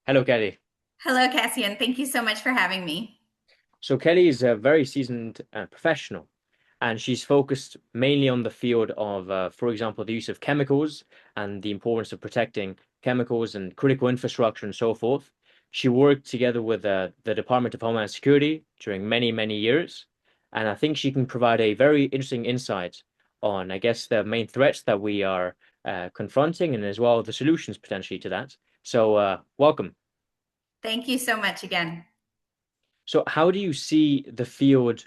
Hello, Kelly. Hello, Cassian. Thank you so much for having me. So Kelly is a very seasoned professional, and she's focused mainly on the field of, for example, the use of chemicals and the importance of protecting chemicals and critical infrastructure and so forth. She worked together with the Department of Homeland Security during many, many years, and I think she can provide a very interesting insight on, I guess, the main threats that we are confronting and as well the solutions potentially to that. So, welcome. Thank you so much again. So how do you see the field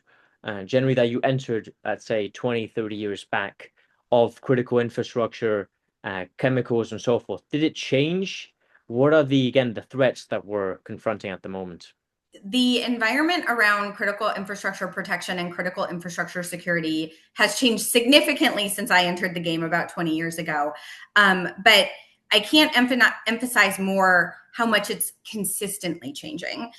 generally that you entered, let's say 20, 30 years back of critical infrastructure, chemicals and so forth? Did it change? What are again, the threats that we're confronting at the moment? The environment around critical infrastructure protection and critical infrastructure security has changed significantly since I entered the game about 20 years ago. But I can't emphasize more how much it's consistently changing.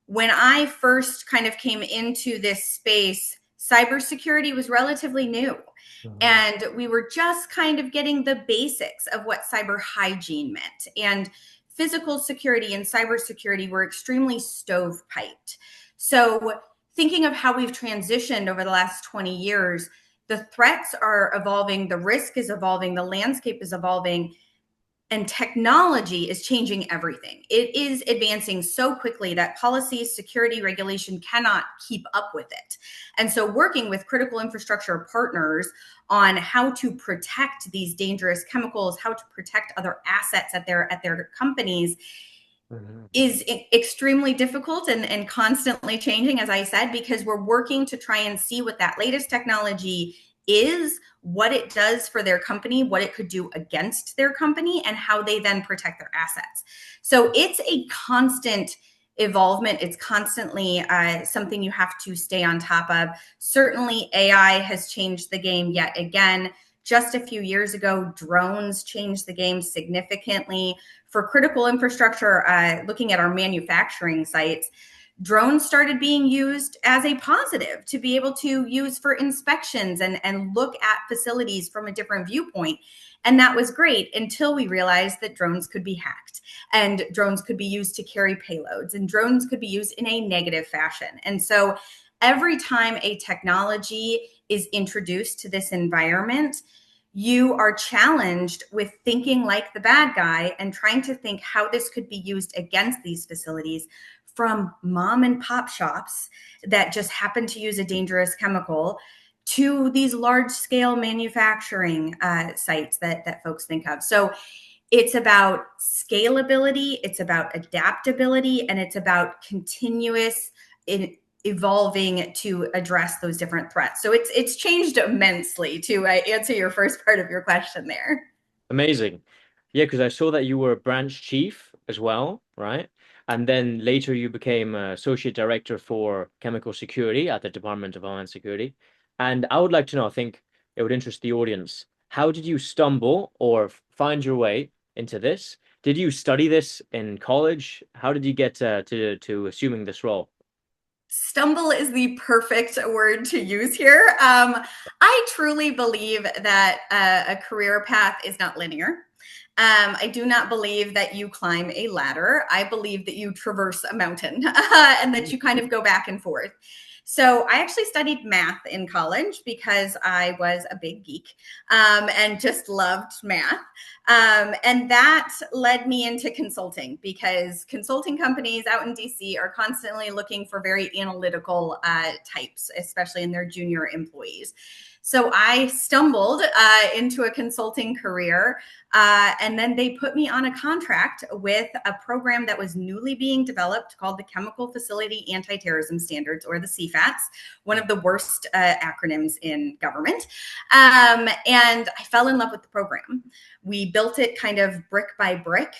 When I first kind of came into this space, cybersecurity was relatively new. Mhm. And we were just kind of getting the basics of what cyber hygiene meant. And physical security and cybersecurity were extremely stovepiped. So, thinking of how we've transitioned over the last 20 years, the threats are evolving, the risk is evolving, the landscape is evolving, and technology is changing everything. It is advancing so quickly that policy, security, regulation cannot keep up with it. And so, working with critical infrastructure partners on how to protect these dangerous chemicals, how to protect other assets at their companies Mhm. is extremely difficult and constantly changing, as I said, because we're working to try and see what that latest technology is, what it does for their company, what it could do against their company, and how they then protect their assets. So it's a constant evolvement. It's constantly something you have to stay on top of. Certainly, AI has changed the game yet again. Just a few years ago, drones changed the game significantly for critical infrastructure, looking at our manufacturing sites. Drones started being used as a positive to be able to use for inspections and look at facilities from a different viewpoint. And that was great until we realized that drones could be hacked and drones could be used to carry payloads and drones could be used in a negative fashion. And so every time a technology is introduced to this environment, you are challenged with thinking like the bad guy and trying to think how this could be used against these facilities, from mom and pop shops that just happen to use a dangerous chemical to these large scale manufacturing sites that folks think of. So it's about scalability, it's about adaptability, and it's about continuous evolving to address those different threats. So it's changed immensely to answer your first part of your question there. Amazing. Yeah, because I saw that you were a branch chief as well, right? And then later you became associate director for chemical security at the Department of Homeland Security. And I would like to know, I think it would interest the audience, how did you stumble or find your way into this? Did you study this in college? How did you get to assuming this role? Stumble is the perfect word to use here. I truly believe that a career path is not linear. I do not believe that you climb a ladder. I believe that you traverse a mountain and that you kind of go back and forth. So I actually studied math in college because I was a big geek and just loved math. And that led me into consulting because consulting companies out in DC are constantly looking for very analytical types, especially in their junior employees. So I stumbled into a consulting career, and then they put me on a contract with a program that was newly being developed called the Chemical Facility Anti-Terrorism Standards, or the CFATS, one of the worst acronyms in government. And I fell in love with the program. We built it kind of brick by brick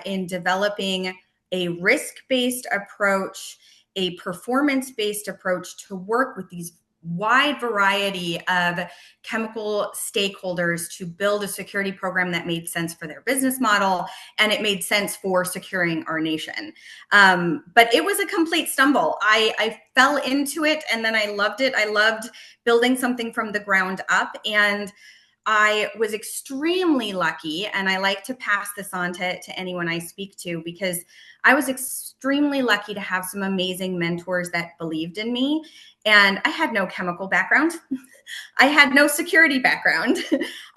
in developing a risk-based approach, a performance-based approach to work with these wide variety of chemical stakeholders to build a security program that made sense for their business model and it made sense for securing our nation. But it was a complete stumble. I fell into it and then I loved it. I loved building something from the ground up. And I was extremely lucky, and I like to pass this on to anyone I speak to, because I was extremely lucky to have some amazing mentors that believed in me. And I had no chemical background. I had no security background.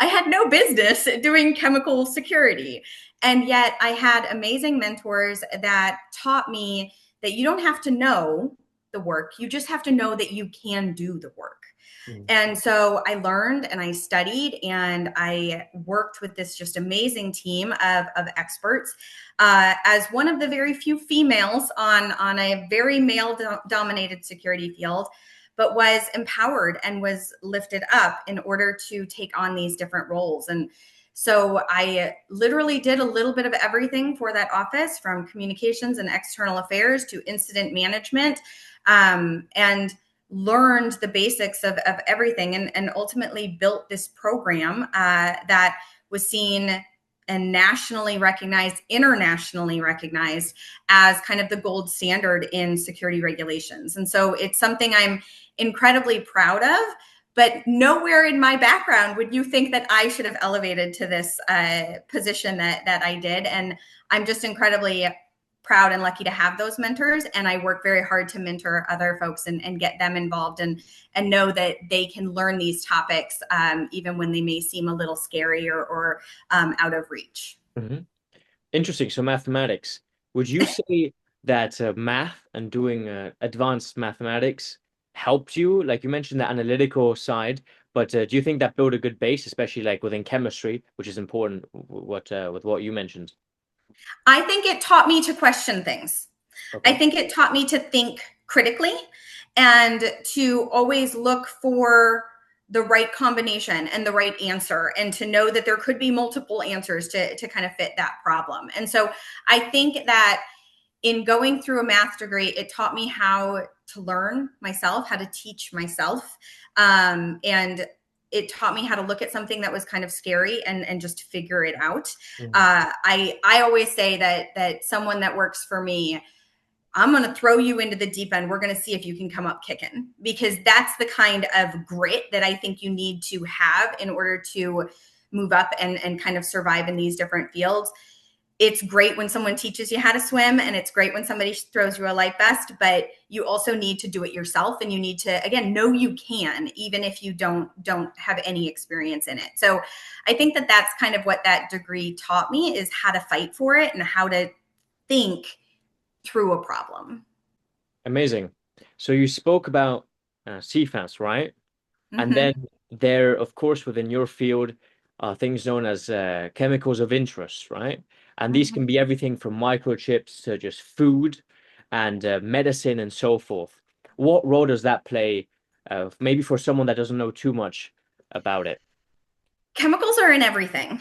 I had no business doing chemical security. And yet I had amazing mentors that taught me that you don't have to know the work. You just have to know that you can do the work. Mm. And so I learned and I studied and I worked with this just amazing team of experts. As one of the very few females on a very male dominated security field, but was empowered and was lifted up in order to take on these different roles. And so I literally did a little bit of everything for that office, from communications and external affairs to incident management, and learned the basics of everything, and ultimately built this program that was seen and nationally recognized, internationally recognized as kind of the gold standard in security regulations. And so it's something I'm incredibly proud of, but nowhere in my background would you think that I should have elevated to this position that I did. And I'm just incredibly proud and lucky to have those mentors. And I work very hard to mentor other folks and get them involved, and know that they can learn these topics even when they may seem a little scary or out of reach. Mm-hmm. Interesting. So mathematics. Would you say that math and doing advanced mathematics helped you? Like you mentioned the analytical side, but do you think that built a good base, especially like within chemistry, which is important, with what you mentioned? I think it taught me to question things. I Okay. think it taught me to think critically and to always look for the right combination and the right answer, and to know that there could be multiple answers to kind of fit that problem. And so I think that in going through a math degree, it taught me how to learn myself, how to teach myself. And it taught me how to look at something that was kind of scary and just figure it out. Mhm. I always say that someone that works for me, I'm going to throw you into the deep end. We're going to see if you can come up kicking, because that's the kind of grit that I think you need to have in order to move up and kind of survive in these different fields. It's great when someone teaches you how to swim, and it's great when somebody throws you a life vest, but you also need to do it yourself, and you need to, again, know you can, even if you don't have any experience in it. So I think that that's kind of what that degree taught me, is how to fight for it and how to think through a problem. Amazing. So you spoke about CFATS, right? And Mm-hmm. then there, of course, within your field, things known as chemicals of interest, right? And these Mm-hmm. can be everything from microchips to just food and medicine and so forth. What role does that play, maybe for someone that doesn't know too much about it? Chemicals are in everything.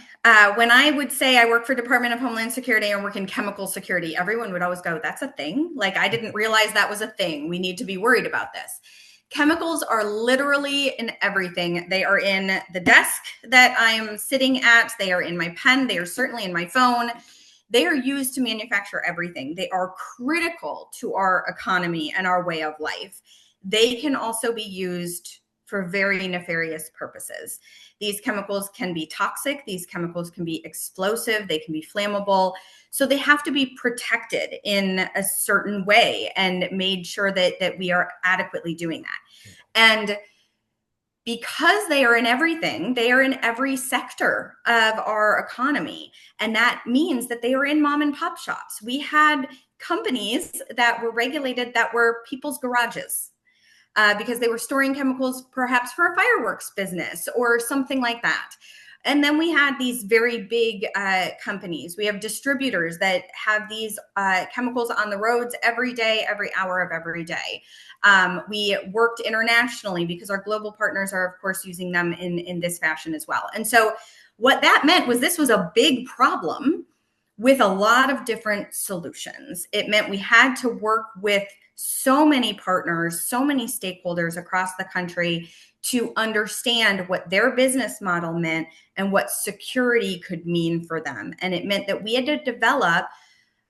When I would say I work for Department of Homeland Security and work in chemical security, everyone would always go, "That's a thing? Like, I didn't realize that was a thing. We need to be worried about this." Chemicals are literally in everything. They are in the desk that I'm sitting at. They are in my pen. They are certainly in my phone. They are used to manufacture everything. They are critical to our economy and our way of life. They can also be used for very nefarious purposes. These chemicals can be toxic. These chemicals can be explosive. They can be flammable. So they have to be protected in a certain way and made sure that we are adequately doing that. And because they are in everything, they are in every sector of our economy. And that means that they are in mom and pop shops. We had companies that were regulated that were people's garages. Because they were storing chemicals perhaps for a fireworks business or something like that. And then we had these very big companies. We have distributors that have these chemicals on the roads every day, every hour of every day. We worked internationally because our global partners are, of course, using them in this fashion as well. And so what that meant was this was a big problem with a lot of different solutions. It meant we had to work with so many partners, so many stakeholders across the country to understand what their business model meant and what security could mean for them. And it meant that we had to develop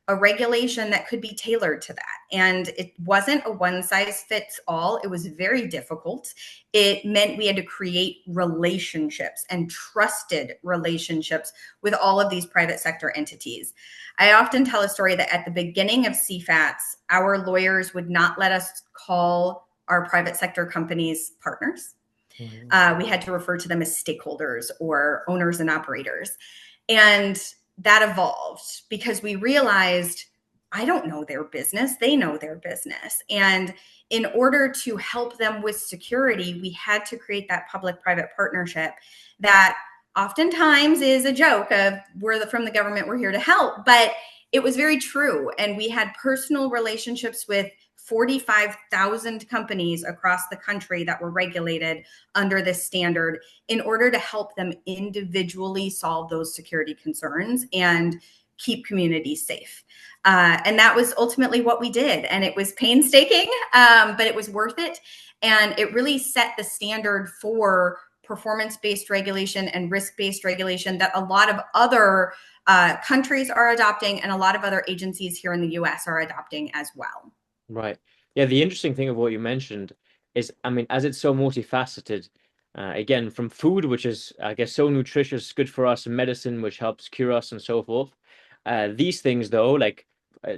a regulation that could be tailored to that. And it wasn't a one size fits all. It was very difficult. It meant we had to create relationships and trusted relationships with all of these private sector entities. I often tell a story that at the beginning of CFATS, our lawyers would not let us call our private sector companies partners. We had to refer to them as stakeholders or owners and operators. And that evolved because we realized, I don't know their business, they know their business. And in order to help them with security, we had to create that public-private partnership that oftentimes is a joke of from the government, we're here to help, but it was very true. And we had personal relationships with 45,000 companies across the country that were regulated under this standard in order to help them individually solve those security concerns and keep communities safe. And that was ultimately what we did. And it was painstaking, but it was worth it. And it really set the standard for performance-based regulation and risk-based regulation that a lot of other countries are adopting and a lot of other agencies here in the US are adopting as well. Right. Yeah, the interesting thing of what you mentioned is, I mean, as it's so multifaceted, again, from food, which is, I guess, so nutritious, good for us, and medicine, which helps cure us and so forth. These things, though, like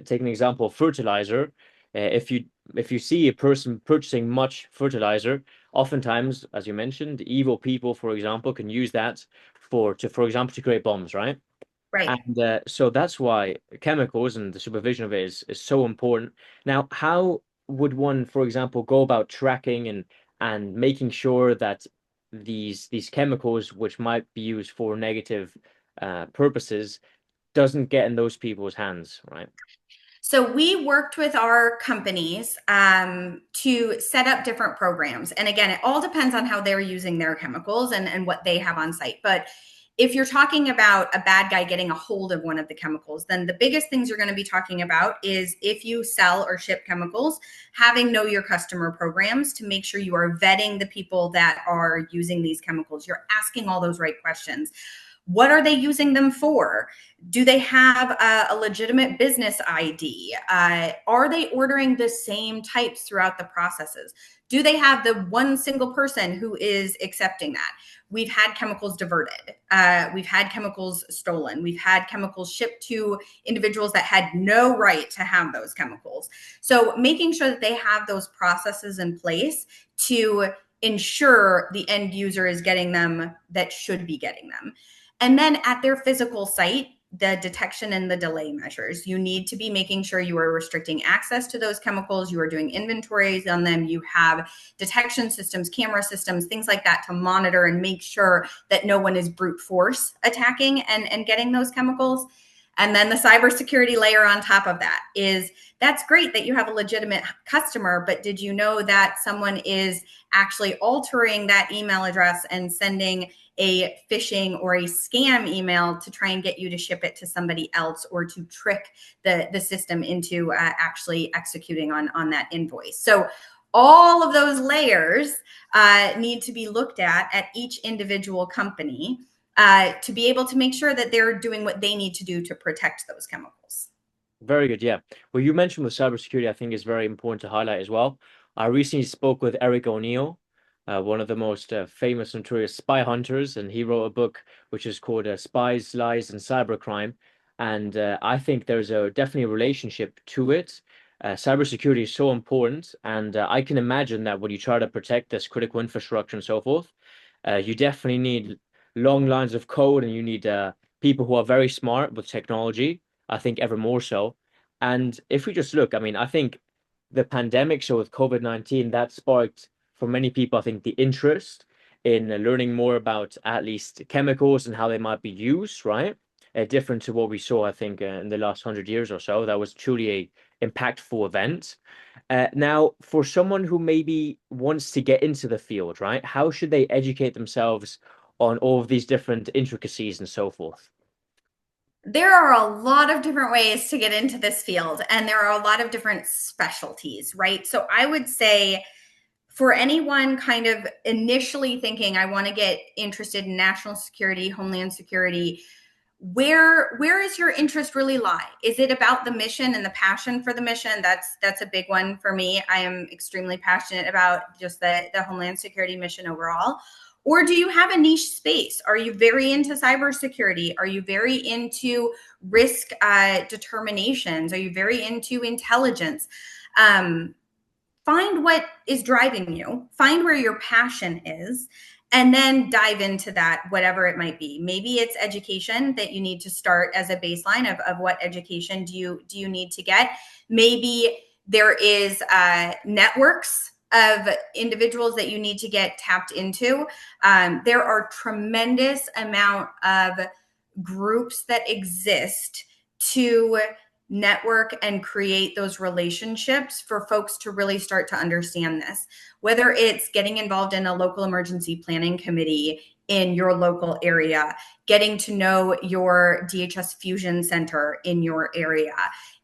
take an example of fertilizer. If you see a person purchasing much fertilizer, oftentimes, as you mentioned, evil people, for example, can use that for example, to create bombs, right? Right. And so that's why chemicals and the supervision of it is so important. Now, how would one, for example, go about tracking and making sure that these chemicals, which might be used for negative purposes, doesn't get in those people's hands, right? So we worked with our companies to set up different programs. And again, it all depends on how they're using their chemicals and what they have on site. But if you're talking about a bad guy getting a hold of one of the chemicals, then the biggest things you're going to be talking about is if you sell or ship chemicals, having know your customer programs to make sure you are vetting the people that are using these chemicals. You're asking all those right questions. What are they using them for? Do they have a legitimate business ID? Are they ordering the same types throughout the processes? Do they have the one single person who is accepting that? We've had chemicals diverted. We've had chemicals stolen. We've had chemicals shipped to individuals that had no right to have those chemicals. So making sure that they have those processes in place to ensure the end user is getting them that should be getting them. And then at their physical site, the detection and the delay measures. You need to be making sure you are restricting access to those chemicals. You are doing inventories on them. You have detection systems, camera systems, things like that to monitor and make sure that no one is brute force attacking and getting those chemicals. And then the cybersecurity layer on top of that is that's great that you have a legitimate customer, but did you know that someone is actually altering that email address and sending a phishing or a scam email to try and get you to ship it to somebody else or to trick the system into actually executing on that invoice? So all of those layers need to be looked at each individual company to be able to make sure that they're doing what they need to do to protect those chemicals. Very good. Yeah. Well, you mentioned with cybersecurity, I think is very important to highlight as well. I recently spoke with Eric O'Neill, one of the most famous notorious spy hunters, and he wrote a book which is called Spies, Lies, and Cybercrime. And I think there's definitely a relationship to it. Cybersecurity is so important, and I can imagine that when you try to protect this critical infrastructure and so forth, you definitely need long lines of code, and you need people who are very smart with technology. I think ever more so. And if we just look, I mean, I think the pandemic, so with COVID-19, that sparked for many people, I think, the interest in learning more about at least chemicals and how they might be used, right? Different to what we saw, I think, in the last 100 years or so. That was truly a impactful event. Now, for someone who maybe wants to get into the field, right? How should they educate themselves on all of these different intricacies and so forth? There are a lot of different ways to get into this field, and there are a lot of different specialties, right? So I would say for anyone kind of initially thinking, I want to get interested in national security, homeland security, where is your interest really lie? Is it about the mission and the passion for the mission? That's a big one for me. I am extremely passionate about just the Homeland Security mission overall. Or do you have a niche space? Are you very into cybersecurity? Are you very into risk determinations? Are you very into intelligence? Find what is driving you, find where your passion is, and then dive into that, whatever it might be. Maybe it's education that you need to start as a baseline of what education do you need to get. Maybe there is networks of individuals that you need to get tapped into. There are tremendous amount of groups that exist to network and create those relationships for folks to really start to understand this, whether it's getting involved in a local emergency planning committee in your local area, getting to know your DHS fusion center in your area,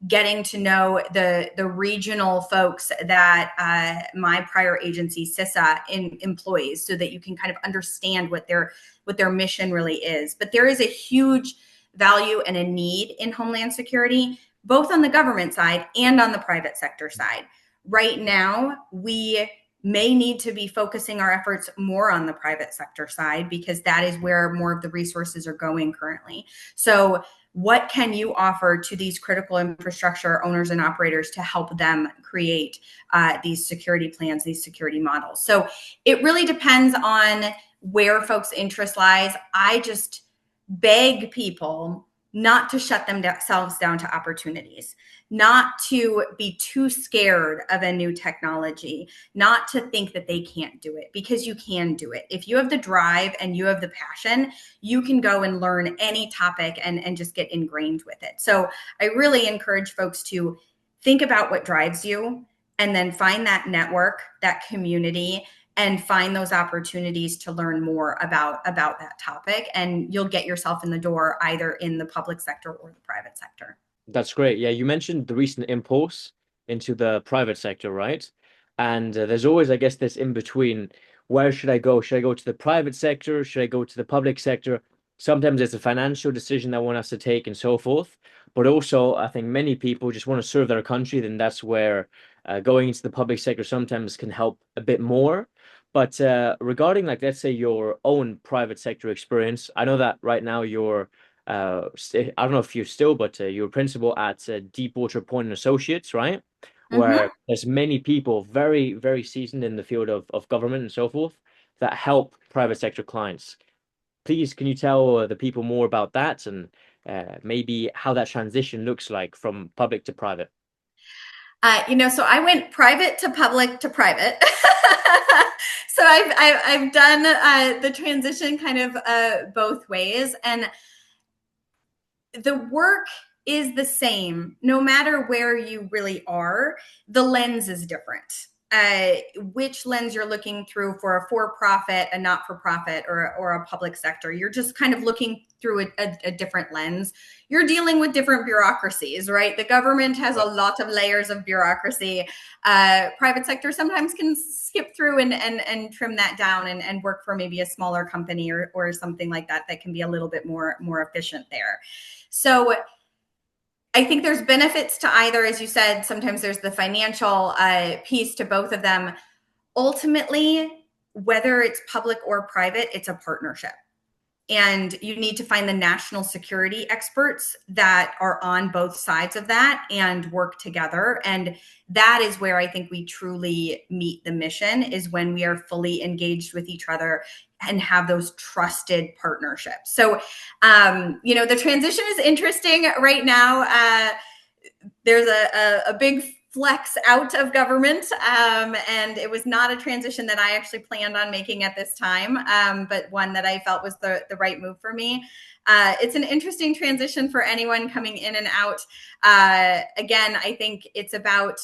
getting to know the regional folks that my prior agency CISA employs, so that you can kind of understand what their mission really is. But there is a huge value and a need in Homeland Security, both on the government side and on the private sector side. Right now, we may need to be focusing our efforts more on the private sector side, because that is where more of the resources are going currently. So what can you offer to these critical infrastructure owners and operators to help them create these security plans, these security models? So it really depends on where folks' interest lies. I just beg people not to shut themselves down to opportunities, not to be too scared of a new technology, not to think that they can't do it, because you can do it. If you have the drive and you have the passion, you can go and learn any topic and just get ingrained with it. So I really encourage folks to think about what drives you, and then find that network, that community, and find those opportunities to learn more about that topic. And you'll get yourself in the door either in the public sector or the private sector. That's great. Yeah, you mentioned the recent impulse into the private sector, right? And there's always, I guess, this in between. Where should I go? Should I go to the private sector? Should I go to the public sector? Sometimes it's a financial decision that one has to take and so forth. But also, I think many people just want to serve their country. Then that's where going into the public sector sometimes can help a bit more. But regarding, like, let's say your own private sector experience, I know that right now you're I don't know if you're still, but you're a principal at Deepwater Point and Associates, right? Where Mm-hmm. there's many people very, very seasoned in the field of government and so forth that help private sector clients. Please, can you tell the people more about that, and maybe how that transition looks like from public to private? So I went private to public to private. So I've done the transition kind of both ways, and the work is the same no matter where you really are. The lens is different. Which lens you're looking through for a for-profit, a not-for-profit, or a public sector, you're just kind of looking through a different lens. You're dealing with different bureaucracies, right? The government has a lot of layers of bureaucracy. Private sector sometimes can skip through and trim that down and work for maybe a smaller company or something like that can be a little bit more efficient there. So I think there's benefits to either. As you said, sometimes there's the financial piece to both of them. Ultimately, whether it's public or private, it's a partnership. And you need to find the national security experts that are on both sides of that and work together. And that is where I think we truly meet the mission, is when we are fully engaged with each other and have those trusted partnerships. So, the transition is interesting right now. There's a big flex out of government, and it was not a transition that I actually planned on making at this time, but one that I felt was the right move for me. It's an interesting transition for anyone coming in and out. Again, I think it's about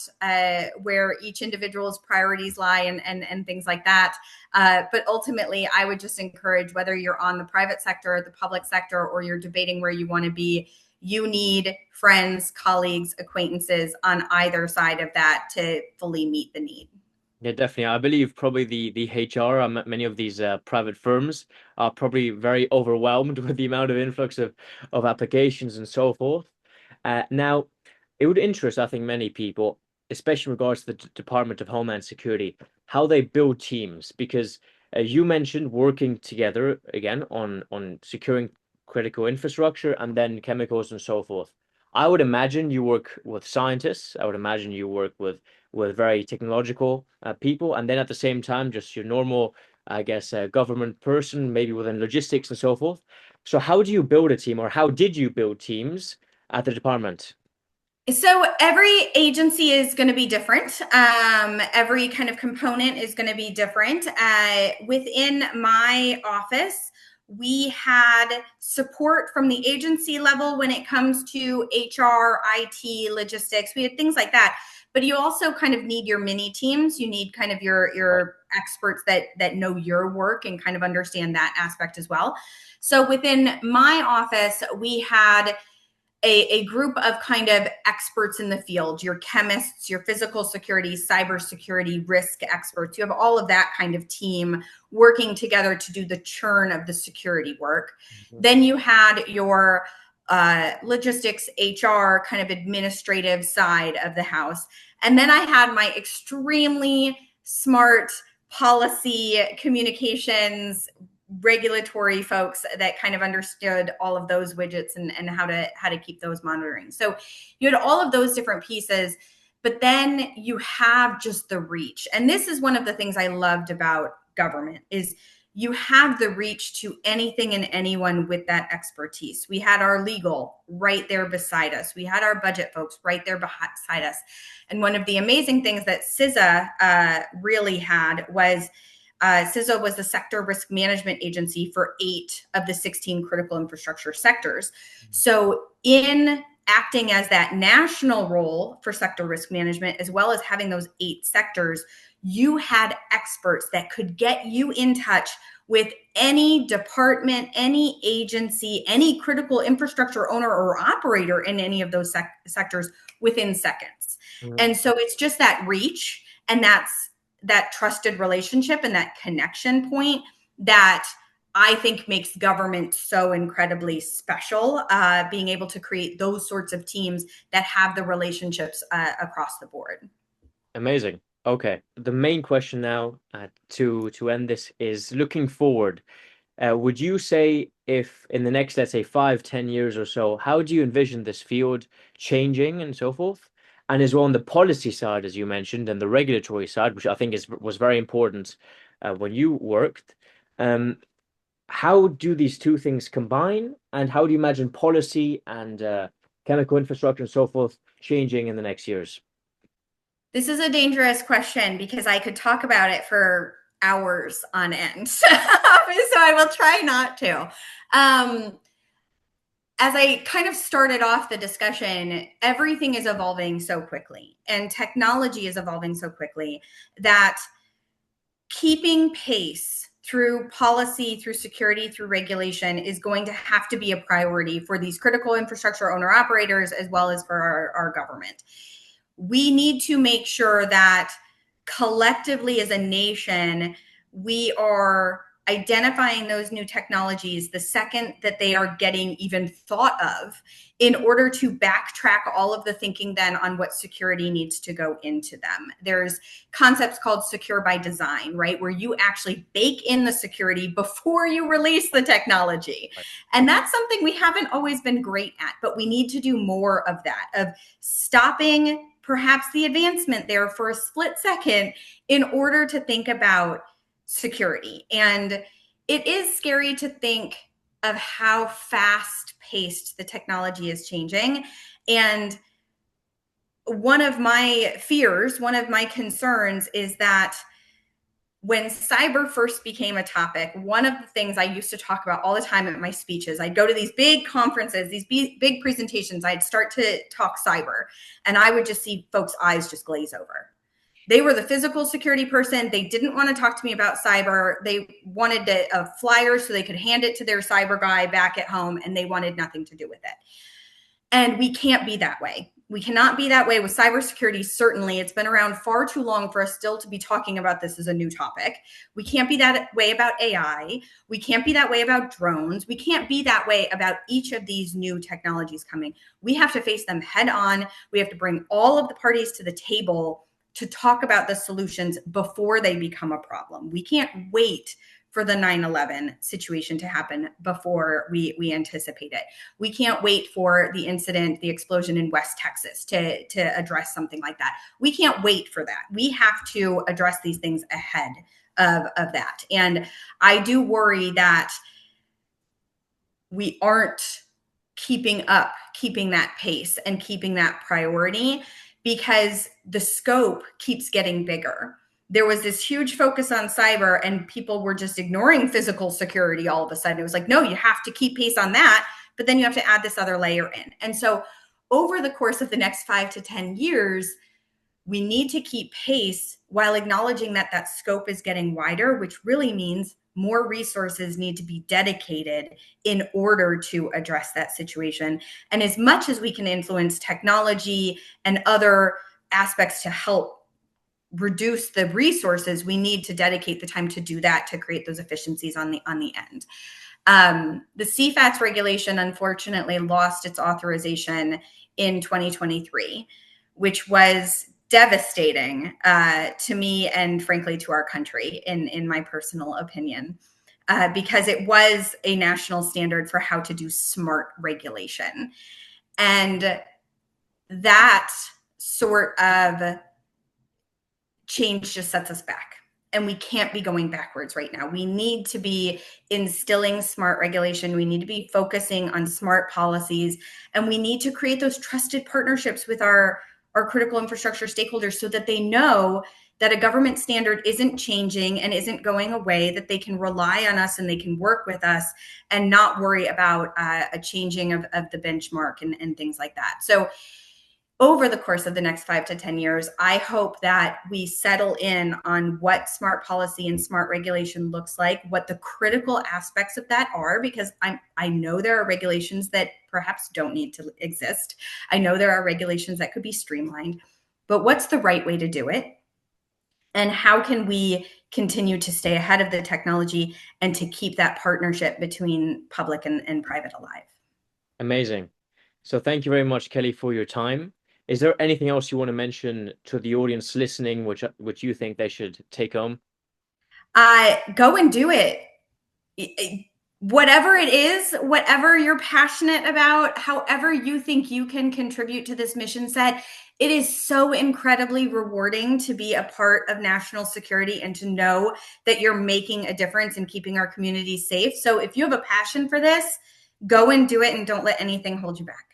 where each individual's priorities lie and things like that. But ultimately, I would just encourage, whether you're on the private sector or the public sector, or you're debating where you want to be, you need friends, colleagues, acquaintances on either side of that to fully meet the need. Yeah, definitely. I believe probably the HR, many of these private firms are probably very overwhelmed with the amount of influx of applications and so forth. Now, it would interest, I think, many people, especially in regards to the Department of Homeland Security, how they build teams, because you mentioned working together again on securing critical infrastructure and then chemicals and so forth. I would imagine you work with scientists. I would imagine you work with very technological people, and then at the same time, just your normal, I guess, government person, maybe within logistics and so forth. So, how do you build a team, or how did you build teams at the department? So every agency is going to be different. Every kind of component is going to be different. Within my office, we had support from the agency level when it comes to HR, IT, logistics. We had things like that. But you also kind of need your mini teams. You need kind of Right. your experts that know your work and kind of understand that aspect as well. So within my office, we had a group of kind of experts in the field, your chemists, your physical security, cybersecurity, risk experts. You have all of that kind of team working together to do the churn of the security work. Mhm. Then you had your logistics, HR, kind of administrative side of the house. And then I had my extremely smart policy communications regulatory folks that kind of understood all of those widgets and how to keep those monitoring. So you had all of those different pieces, but then you have just the reach. And this is one of the things I loved about government is you have the reach to anything and anyone with that expertise. We had our legal right there beside us. We had our budget folks right there beside us. And one of the amazing things that CISA really had was CISA was the sector risk management agency for 8 of the 16 critical infrastructure sectors. So, in acting as that national role for sector risk management, as well as having those 8 sectors, you had experts that could get you in touch with any department, any agency, any critical infrastructure owner or operator in any of those sectors within seconds. Mhm. And so it's just that reach, and that trusted relationship and that connection point that I think makes government so incredibly special, being able to create those sorts of teams that have the relationships across the board. Amazing. Okay. The main question now, to end this, is looking forward. Would you say if in the next, let's say, 5, 10 years or so, how do you envision this field changing and so forth? And as well on the policy side, as you mentioned, and the regulatory side, which I think was very important when you worked. Um, how do these two things combine, and how do you imagine policy and chemical infrastructure and so forth changing in the next years? This is a dangerous question because I could talk about it for hours on end. So I will try not to. As I kind of started off the discussion, everything is evolving so quickly and technology is evolving so quickly that keeping pace through policy, through security, through regulation is going to have to be a priority for these critical infrastructure owner operators as well as for our government. We need to make sure that collectively as a nation, we are identifying those new technologies the second that they are getting even thought of in order to backtrack all of the thinking then on what security needs to go into them. There's concepts called secure by design, right? Where you actually bake in the security before you release the technology. And that's something we haven't always been great at, but we need to do more of that, of stopping perhaps the advancement there for a split second in order to think about security. And it is scary to think of how fast paced the technology is changing. And one of my fears, one of my concerns is that when cyber first became a topic, one of the things I used to talk about all the time at my speeches, I'd go to these big conferences, these big presentations, I'd start to talk cyber, and I would just see folks' eyes just glaze over. They were the physical security person. They didn't want to talk to me about cyber. They wanted a flyer so they could hand it to their cyber guy back at home, and they wanted nothing to do with it. And we can't be that way. We cannot be that way with cybersecurity. Certainly, it's been around far too long for us still to be talking about this as a new topic. We can't be that way about AI. We can't be that way about drones. We can't be that way about each of these new technologies coming. We have to face them head on. We have to bring all of the parties to the table to talk about the solutions before they become a problem. We can't wait for the 9/11 situation to happen before we anticipate it. We can't wait for the incident, the explosion in West Texas to address something like that. We can't wait for that. We have to address these things ahead of that. And I do worry that we aren't keeping that pace and keeping that priority, because the scope keeps getting bigger. There was this huge focus on cyber and people were just ignoring physical security all of a sudden. It was like, no, you have to keep pace on that, but then you have to add this other layer in. And so over the course of the next 5 to 10 years, we need to keep pace while acknowledging that that scope is getting wider, which really means more resources need to be dedicated in order to address that situation. And as much as we can influence technology and other aspects to help reduce the resources, we need to dedicate the time to do that, to create those efficiencies on the end. The CFATS regulation unfortunately lost its authorization in 2023, which was devastating to me and frankly to our country, in my personal opinion, because it was a national standard for how to do smart regulation. And that sort of change just sets us back. And we can't be going backwards right now. We need to be instilling smart regulation. We need to be focusing on smart policies. And we need to create those trusted partnerships with our critical infrastructure stakeholders so that they know that a government standard isn't changing and isn't going away, that they can rely on us and they can work with us and not worry about a changing of the benchmark and things like that. So over the course of the next 5 to 10 years, I hope that we settle in on what smart policy and smart regulation looks like, what the critical aspects of that are, because I know there are regulations that perhaps don't need to exist. I know there are regulations that could be streamlined, but what's the right way to do it? And how can we continue to stay ahead of the technology and to keep that partnership between public and private alive? Amazing. So thank you very much, Kelly, for your time. Is there anything else you want to mention to the audience listening, which you think they should take home? Go and do it. Whatever it is, whatever you're passionate about, however you think you can contribute to this mission set, it is so incredibly rewarding to be a part of national security and to know that you're making a difference in keeping our communities safe. So if you have a passion for this, go and do it and don't let anything hold you back.